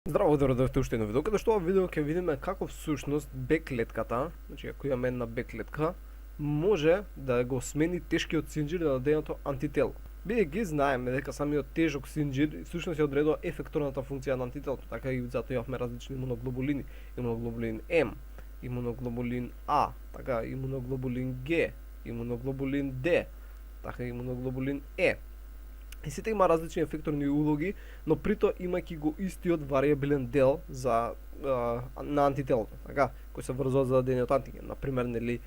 Здраво, дојдовте уште едно видео, каде што ова видео ќе видиме како всушност Б клетката, значи ако имаме една Б клетка, може да го смени тешкиот синџир на даденото антитело. Бидејќи знаеме дека самиот тежок синџир всушност ја одредува ефекторната функција на антителото, така и затоа имавме различни имуноглобулини, имуноглобулин М, имуноглобулин А, така имуноглобулин Г, имуноглобулин Д, така имуноглобулин Е. И сите има различни ефекторни улоги, но прито имајќи го истиот варијабилен дел за на антителото, така, кој се врзува за дадениот антиген. Например, нели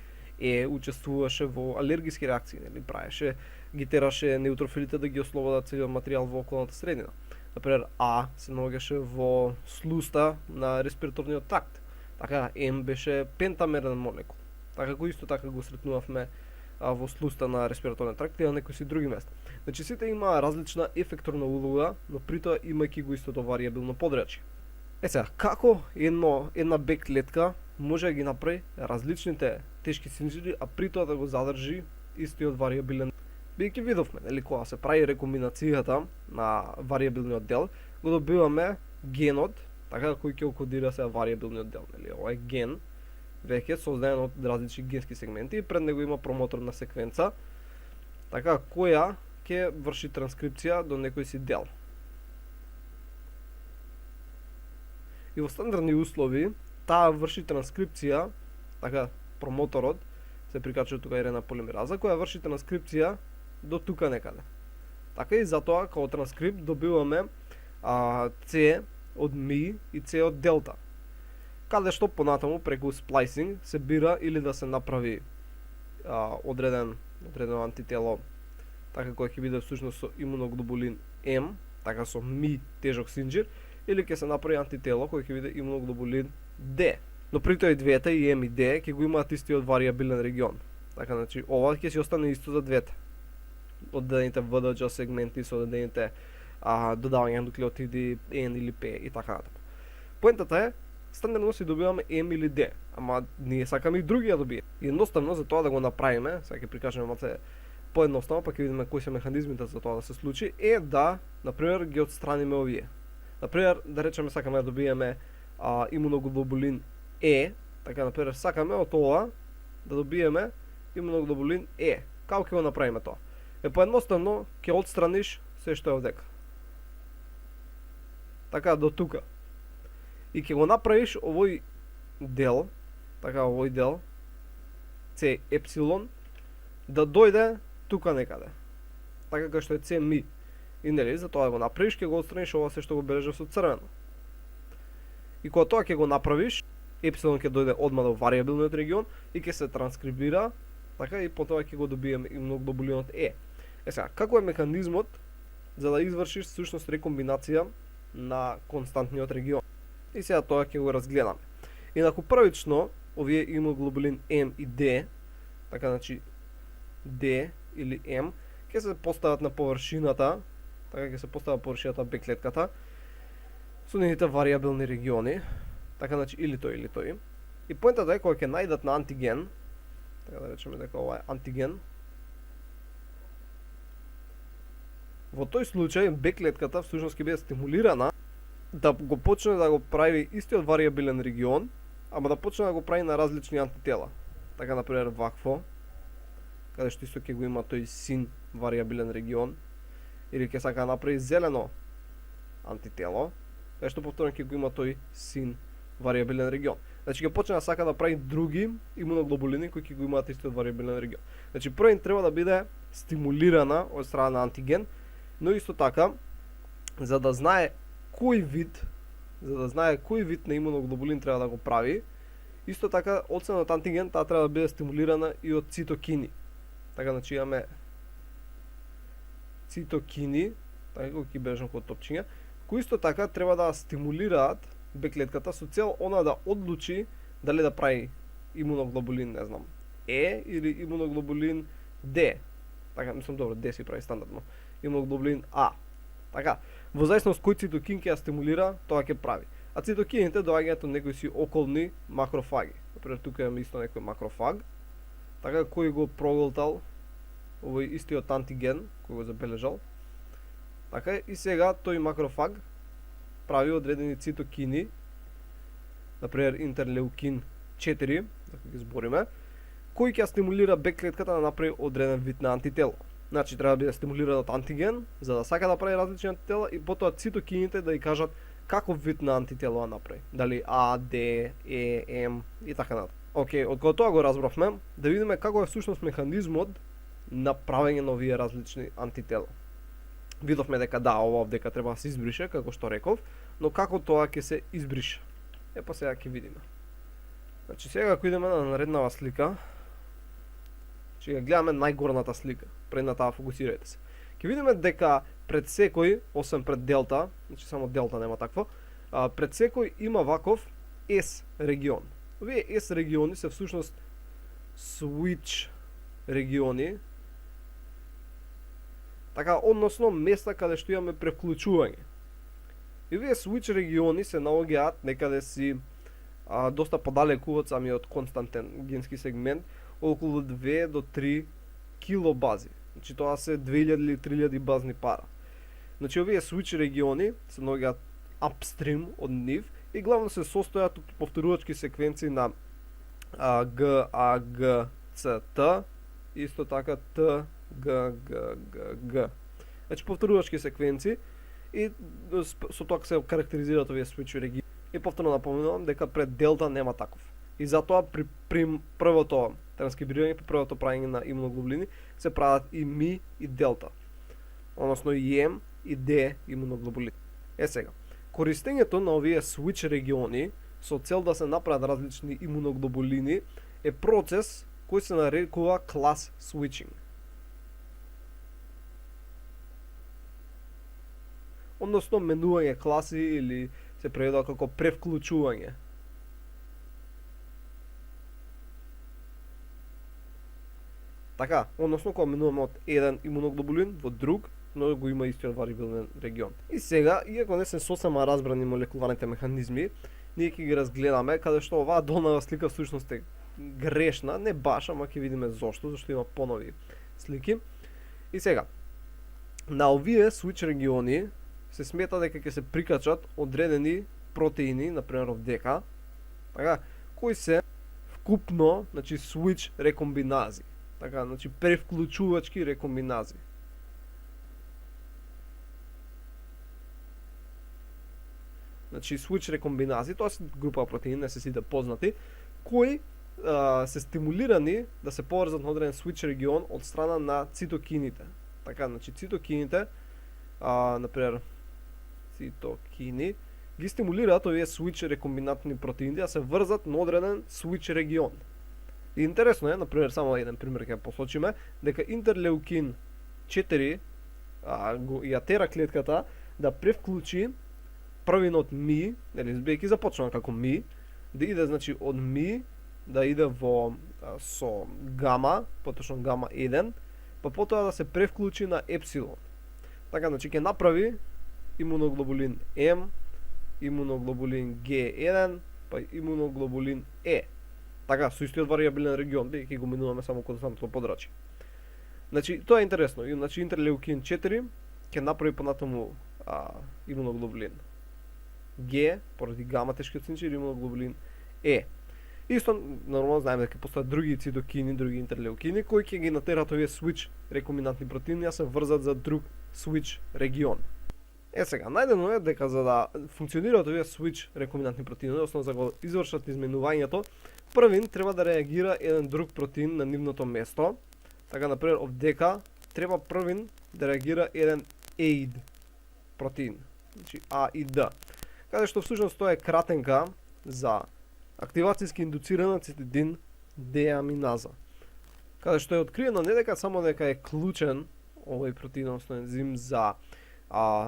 учествуваше во алергиски реакции, нели правеше, ги тераше неутрофилите да ги ослободат целиот материјал во околната средина. Например, А се наоѓаше во слуста на респираторниот тракт. Така, М беше пентамерен молекул. Така го исто така го сретнувавме во слуста на респираторниот тракт и на некои си други места. Значи сите има различна ефекторна улога, но притоа имајќи го истото варијабилно подрачје. Сега, како една Б клетка може да ги направи различните тешки синџири, а притоа да го задржи истиот варијабилен. Бидејќи видовме, нели, кога се прави рекомбинацијата на варијабилниот дел, го добиваме генот, така кој ќе окодира се варијабилниот дел, нели, ова е ген веќе создаден од различни генски сегменти и пред него има промоторна секвенца, така која ќе врши транскрипција до некој си дел. И во стандардни услови таа врши транскрипција, така промоторот се прикачува тука RNA полимераза која врши транскрипција до тука некаде. Така и затоа како транскрипт добиваме C од ми и C од делта. Каде што понатаму преку сплайсинг се бира или да се направи одредено антитело, така кој ќе биде всушност со имуноглобулин М, така со ми тежок синџир, или ќе се направи антитело кој ќе биде имуноглобулин Д. Но при тој двете, и М и Д, ќе го имаат истиот варијабилен регион. Така, значи, ова ќе си остане исто за двете. Одредените ВДџ сегменти со одредените додавање нуклеотиди N или P и така натаму. Поентата е, стандардно си добиваме М или Д, ама ние сакаме и други да добиеме. И едноставно за тоа да го направиме, сега ќе прикажеме малце поедноставно, па ќе видиме кои се механизмите за тоа да се случи, е да, например, ги отстраниме овие. Например, да речеме сакаме да добиеме имуноглобулин Е, така например сакаме од ова да добиеме имуноглобулин Е. Како ќе го направиме тоа? Поедноставно ќе отстраниш се што е овдека. Така до тука. И ќе го направиш овој дел, така овој дел C епсилон да дојде тука некаде. Така како што е C ми. И нели за тоа да го направиш ќе го отстраниш ова се што го бележав со црвено. И кога тоа ќе го направиш, епсилон ќе дојде одма до варијабилниот регион и ќе се транскрибира, така и потоа ќе го добиеме имуноглобулинот Е. Сега, како е механизмот за да извршиш всушност рекомбинација на константниот регион? И сега тоа ќе го разгледаме. Инаку првично, овие имуноглобулин М и Д, така значи Д или М, ќе се постават на површината, така ќе се постават површината Б клетката со нивните варијабилни региони, така значи или тој или тој. И поентата е кога ќе најдат на антиген, така да речеме дека ова е антиген, во тој случај Б клетката всушност ќе биде стимулирана да го почне да го прави истиот варијабилен регион, ама да почне да го прави на различни антитела. Така например вакво, каде што исто ќе го има тој син варијабилен регион, или ќе сака да направи зелено антитело, каде што повторно ќе го има тој син варијабилен регион. Значи ќе почне да сака да прави други имуноглобулини кои ќе го имаат истиот варијабилен регион. Значи прво треба да биде стимулирана од страна на антиген, но исто така за да знае кој вид на имуноглобулин треба да го прави, исто така од страна од антиген таа треба да биде стимулирана и од цитокини. Така значи имаме цитокини, така кои ќе бележам како топчиња, кои исто така треба да стимулираат Б клетката со цел она да одлучи дали да прави имуноглобулин, не знам, Е или имуноглобулин Д. Така, мислам добро, Д си прави стандардно. Имуноглобулин А. Така, во зависност кој цитокин ќе ја стимулира, тоа ќе прави. А цитокините доаѓаат од некои си околни макрофаги. Например, тука имаме исто некој макрофаг, така кој го проголтал овој истиот антиген кој го забележал. Така и сега тој макрофаг прави одредени цитокини, например интерлеукин 4, ако ги збориме, кој ќе стимулира Б клетката да направи одреден вид на антитело. Значи треба да биде стимулиран од антиген, за да сака да прави различни антитела и потоа цитокините да ја кажат каков вид на антитело да направи. Дали А, Д, Е, М и така натаму. Океј, од кога тоа го разбравме, да видиме како е всушност механизмот на правење на овие различни антитела. Видовме дека да, ова овдека треба да се избрише, како што реков, но како тоа ќе се избрише? Па сега ќе видиме. Значи сега ако идеме на нареднава слика, че ја гледаме најгорната слика, пред на таа фокусирајте се. Ќе видиме дека пред секој, освен пред делта, значи само делта нема такво, пред секој има ваков S регион. Овие S региони се всушност switch региони, така, односно места каде што имаме превклучување. И овие switch региони се наоѓаат некаде си доста подалеку од самиот константен генски сегмент, околу 2 до 3 килобази. Значи тоа се 2000 или 3000 базни пара. Значи овие switch региони се наоѓаат апстрим од нив и главно се состојат од повторувачки секвенции на Г, А, Г, Ц, Т, исто така Т, Г, Г, Г, Г. Значи повторувачки секвенции и со тоа се карактеризираат овие switch региони. И повторно напоменувам дека пред делта нема таков. И затоа при првото транскрибирање, при првото правење на имуноглобулини се прават и ми и делта. Односно и М и Д имуноглобулини. Сега, користењето на овие switch региони со цел да се направат различни имуноглобулини е процес кој се нарекува class switching. Односно менување класи или се преведува како превклучување. Така, односно кога менуваме од еден имуноглобулин во друг, но го има истиот вариабилен регион. И сега, иако не се сосема разбрани молекуларните механизми, ние ќе ги разгледаме, каде што оваа долна слика всушност е грешна, не баш, ама ќе видиме зошто има понови слики. И сега, на овие switch региони се смета дека ќе се прикачат одредени протеини, например овдека, така, кои се вкупно, значи switch рекомбинази. Така, значи превклучувачки рекомбинази. Значи switch рекомбинази, тоа се група протеини, не се сите познати, кои се стимулирани да се поврзат на одреден switch регион од страна на цитокините. Така, значи цитокините, например, цитокини ги стимулираат овие switch рекомбинатни протеини да се врзат на одреден switch регион. И интересно е, например, само еден пример ќе посочиме, дека интерлеукин 4 ја тера клетката да превклучи првинот ми, или бидејќи започнува како ми, да иде значи од ми да иде во со гама, поточно гама 1, па потоа да се превклучи на епсилон. Така, значи ќе направи имуноглобулин М, имуноглобулин Г1, па имуноглобулин Е. Така, со истиот вариабилен регион, бидејќи го минуваме само константно подрачје. Значи, тоа е интересно. Значи, интерлеукин 4 ќе направи понатаму имуноглобулин Г, поради гама тешкиот синчер, имуноглобулин Е. Исто, нормално знаеме дека постојат други цитокини, други интерлеукини, кои ќе ги натерат овие switch рекомбинатни протеини да се врзат за друг switch регион. Сега, најдено е дека за да функционираат овие switch рекомбинатни протеини, односно за да го извршат изменувањето, првин треба да реагира еден друг протеин на нивното место. Така, например, овдека треба првин да реагира еден AID протеин, значи А и Д, каде што всушност тоа е кратенка за активацијски индуцирана цитидин деаминаза. Каде што е откриено не дека само дека е клучен овој протеин, односно ензим за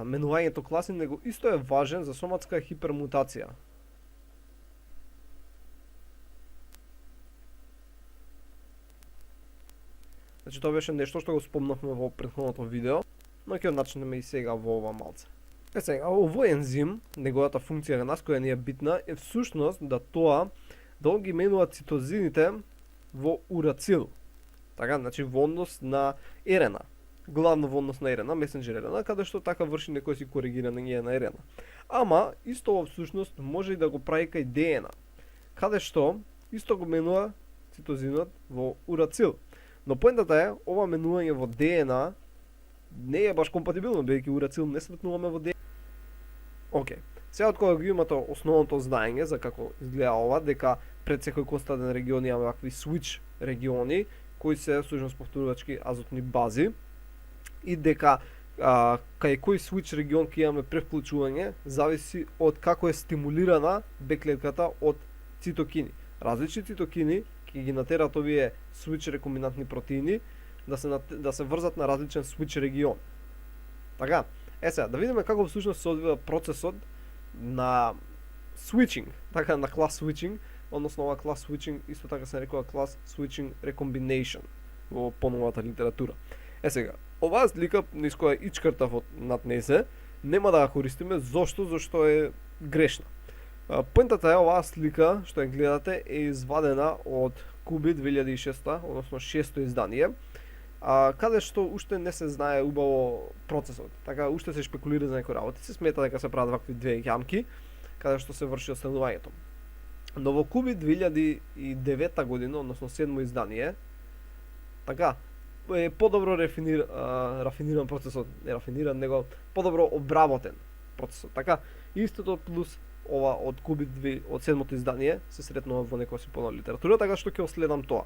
менувањето класи, него исто е важен за соматска хипермутација. Значи тоа беше нешто што го спомнавме во претходното видео, но ќе начнеме и сега во ова малце. Сега, овој ензим, неговата функција на нас која ни е битна, е всушност да тоа да ги менува цитозините во урацил. Така, значи во однос на ерена. Главно во однос на ерена, месенџер ерена, каде што така врши некој си коригирање на ерена. Ама исто во всушност може и да го прави кај ДНА, каде што исто го менува цитозинот во урацил. Но поентата е, ова менување во ДНА не е баш компатибилно, бидејќи урацил не сретнуваме во ДНА. Океј. Сега од кога го имате основното знаење за како изгледа ова, дека пред секој константен регион имаме вакви switch региони, кои се всушност повторувачки азотни бази, и дека кај кој switch регион ќе имаме превклучување зависи од како е стимулирана беклетката од цитокини. Различни цитокини ќе ги натерат овие switch рекомбинантни протеини да се врзат на различен switch регион. Така, сега да видиме како всушност се одвива процесот на switching, така на class switching, односно ова class switching исто така се нарекува class switching recombination во поновата литература. Сега, оваа слика низ која ичкртав над незе, нема да ја користиме, зашто е грешна. Поентата е, оваа слика што ја гледате е извадена од Куби 2006, односно 6-то издание, каде што уште не се знае убаво процесот. Така уште се шпекулира за некои работи, се смета дека се прават вакви две јамки каде што се врши останувањето. Но во Куби 2009 година, односно 7-то издание, така е подобро рафиниран процесот, не рафиниран, него подобро обработен процесот. Така истото плюс ова од Куби од 7-то издание се сретнува во некоја си понова литература, така што ќе следам тоа.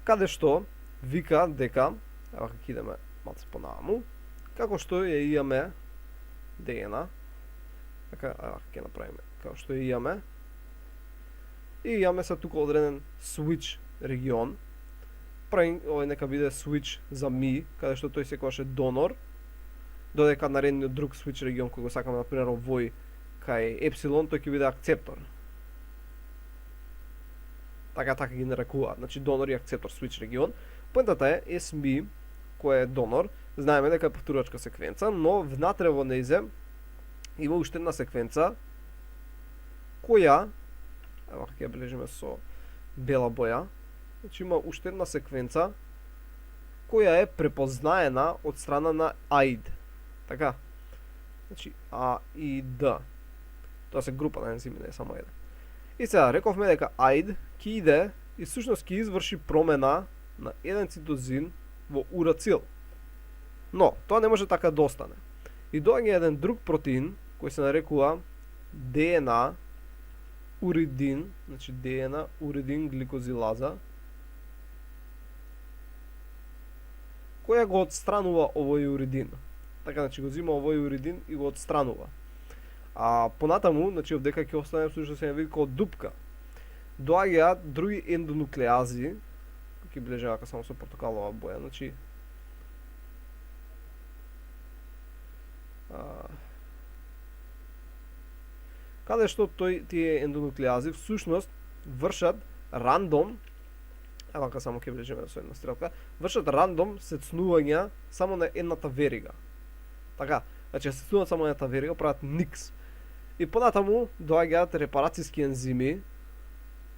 Каде што вика дека, ева како идеме малце понаму, како што ја имаме ДНА, така, ева ќе направиме како што ја имаме, и имаме се тука одреден switch регион, правим овој нека биде switch за ми, каде што тој секогаш е донор, додека наредниот друг switch регион кој го сакаме да например овој кај епсилон, тој ќе биде акцептор. Така ги нарекуваат, значи донор и акцептор switch регион. Поентата е SMI, кој е донор, знаеме дека е повторувачка секвенца, но внатре во нејзе има уште една секвенца која, ева ќе ја бележиме со бела боја, значи има уште една секвенца која е препознаена од страна на AID. Така. Значи А и Д. Тоа се група на ензими, не е само еден. И сега рековме дека AID ќе иде и всушност ќе изврши промена на еден цитозин во урацил. Но тоа не може така да остане. И доаѓа еден друг протеин кој се нарекува ДНА уридин, значи ДНА уридин гликозилаза, која го отстранува овој уридин. Така, значи го зима овој уридин и го отстранува. А понатаму, значи овдека ќе остане всушност се види како дупка. Доаѓаат други ендонуклеази, ќе бележа како само со портокалова боја, значи каде што тие ендонуклеази всушност вршат рандом, ева како само ќе бележиме со една стрелка, вршат рандом сецнувања само на едната верига. Така, значи сецнуваат само на едната верига, прават никс. И понатаму доаѓаат репарацијски ензими,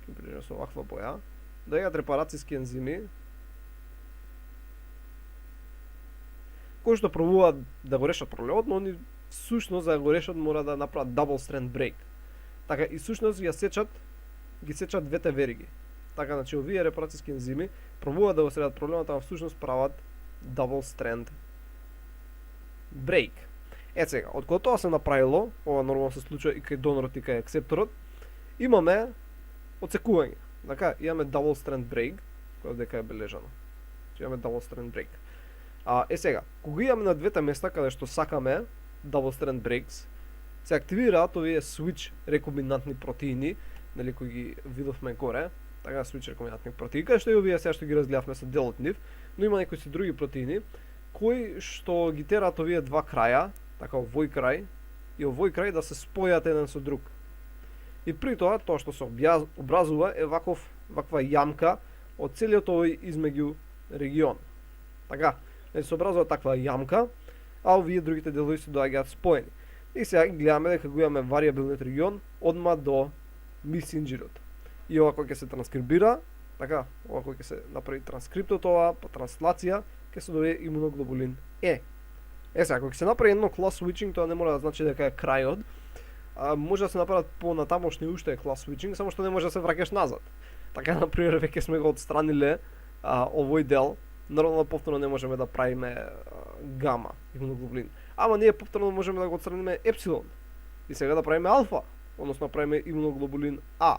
ќе бележиме со ваква боја, доаѓаат репарацијски ензими кои што пробуваат да го решат проблемот, но они всушност за да го решат мора да направат double strand break. Така и всушност ги сечат двете вериги. Така, значи овие репарацијски ензими пробуваат да го средат проблемот, а всушност прават double strand break. Сега, од кога тоа се направило, ова нормално се случува и кај донорот и кај акцепторот, имаме отсекување. Така, имаме double strand break, кој дека е бележано. Имаме double strand break. Сега, кога имаме на двете места каде што сакаме double strand breaks, се активираат овие switch рекомбинантни протеини, нели кои ги видовме горе, така switch рекомбинантни протеини, каде што и овие сега што ги разгледавме се дел од нив, но има некои си други протеини кои што ги тераат овие два краја, така овој крај и овој крај да се спојат еден со друг. И при тоа што се образува е ваква јамка од целиот овој измеѓу регион. Така, се образува таква јамка, а овие другите делови се доаѓаат споени. И сега гледаме дека го имаме варијабилниот регион одма до месенџерот. И ова кој ќе се транскрибира, така, ова кој ќе се направи транскриптот ова, па транслација, ќе се добие имуноглобулин Е. Сега, кога ќе се направи едно class switching, тоа не мора да значи дека е крајот, може да се направат понатамошни уште клас switching, само што не може да се враќаш назад. Така, например, веќе сме го отстраниле овој дел, нормално повторно не можеме да правиме гама имуноглобулин. Ама ние повторно можеме да го отстраниме епсилон. И сега да правиме алфа, односно правиме имуноглобулин А.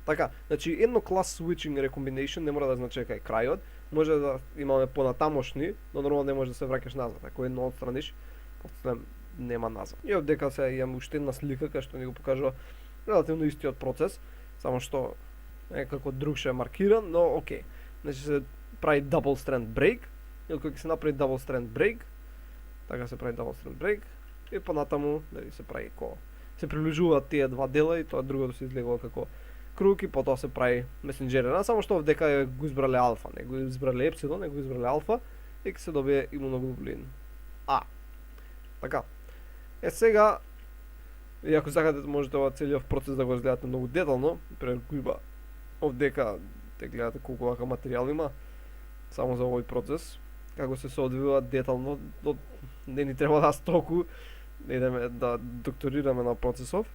Така, значи едно клас switching recombination не мора да значи дека е крајот, може да имаме понатамошни, но нормално не може да се враќаш назад. Ако едно отстраниш, повторно нема назад. И овдека се имам уште една слика кај што ни го покажува релативно истиот процес, само што некако другше маркиран, но окей. Значи се прави double strand break, и кога ќе се направи double strand break, така се прави double strand break, и понатаму дали се прави се приближуваат тие два дела и тоа другото се излегува како круг и потоа се прави месенџер RNA, само што овдека го избрале алфа, не го избрале епсилон, не го избрале алфа и ќе се добие имуноглобулин А. Така. Сега, и ако сакате можете ова целиот процес да го разгледате многу детално, например го овдека те гледате колку вака материјал има само за овој процес, како се одвива детално, не ни треба да толку да идеме да докторираме на процесов.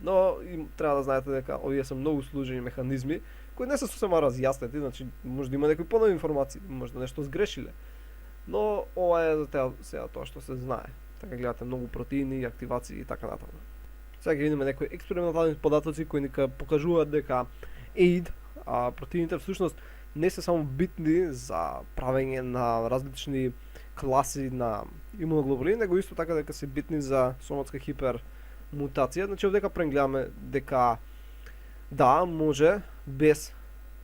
Но и треба да знаете дека овие се многу сложени механизми кои не се сосема разјаснети, значи може да има некои понови информации, може да нешто сгрешиле. Но ова е за сега тоа што се знае. Така гледате многу протеини, активации и така натаму. Сега ќе видиме некои експериментални податоци кои ни покажуваат дека AID, протеините всушност не се само битни за правење на различни класи на имуноглобулин, него исто така дека се битни за соматска хипермутација. Значи овдека прегледаме дека да, може без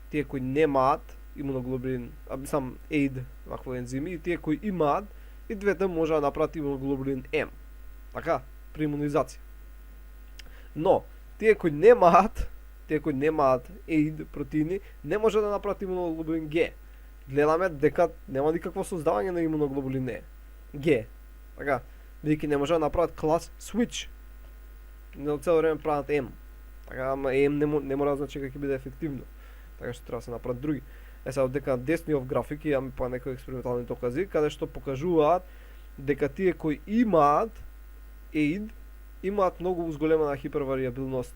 тие кои немаат имуноглобулин, сам AID вакво ензими, и тие кои имаат, и двете може да направат имуноглобулин М. Така, при имунизација. Но тие кои немаат AID протеини, не може да направат имуноглобулин Г. Гледаме дека нема никакво создавање на имуноглобулин Г. Така, бидејќи не може да направат клас switch. Но цело време прават М. Така, ама М не мора да значи дека ќе биде ефективно. Така што треба да се направат други. Сега дека десниот график имаме па некои експериментални докази каде што покажуваат дека тие кои имаат AID имаат многу зголемена хипервариабилност,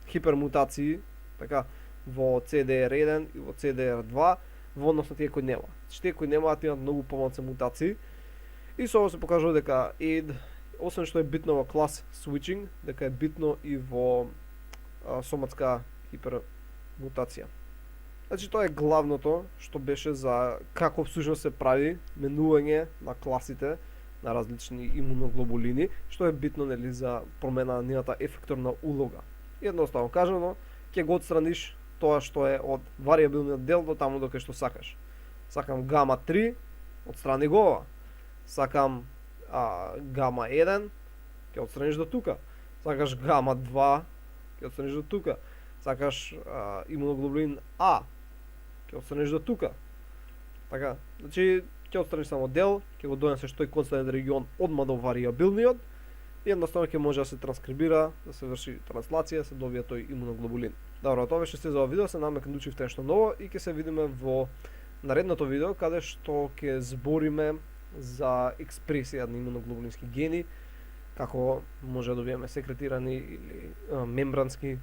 хипермутации, така во CDR1 и во CDR2 во однос на тие кои нема. Тие кои немаат имаат многу помалку мутации. И со ова се покажува дека AID, освен што е битно во клас switching, дека е битно и во соматска хипермутација. Значи тоа е главното што беше за како всушност се прави менување на класите на различни имуноглобулини, што е битно нели за промена на нивната ефекторна улога. Едноставно кажано, ќе го отстраниш тоа што е од вариабилниот дел до таму докај што сакаш. Сакам гама 3, отстрани го ова. Сакам гама 1, ќе отстраниш до тука. Сакаш гама 2, ќе отстраниш до тука. Сакаш имуноглобулин А, ќе отстраниш до тука. Така, значи ќе отстраниш само дел, ќе го донесеш тој константен регион одма до вариабилниот и едноставно ќе може да се транскрибира, да се врши транслација, да се добие тој имуноглобулин. Добро, тоа беше се за ова видео, се надевам дека научивте нешто ново и ќе се видиме во наредното видео каде што ќе збориме за експресија на имуноглобулински гени, како може да добиеме секретирани или мембрански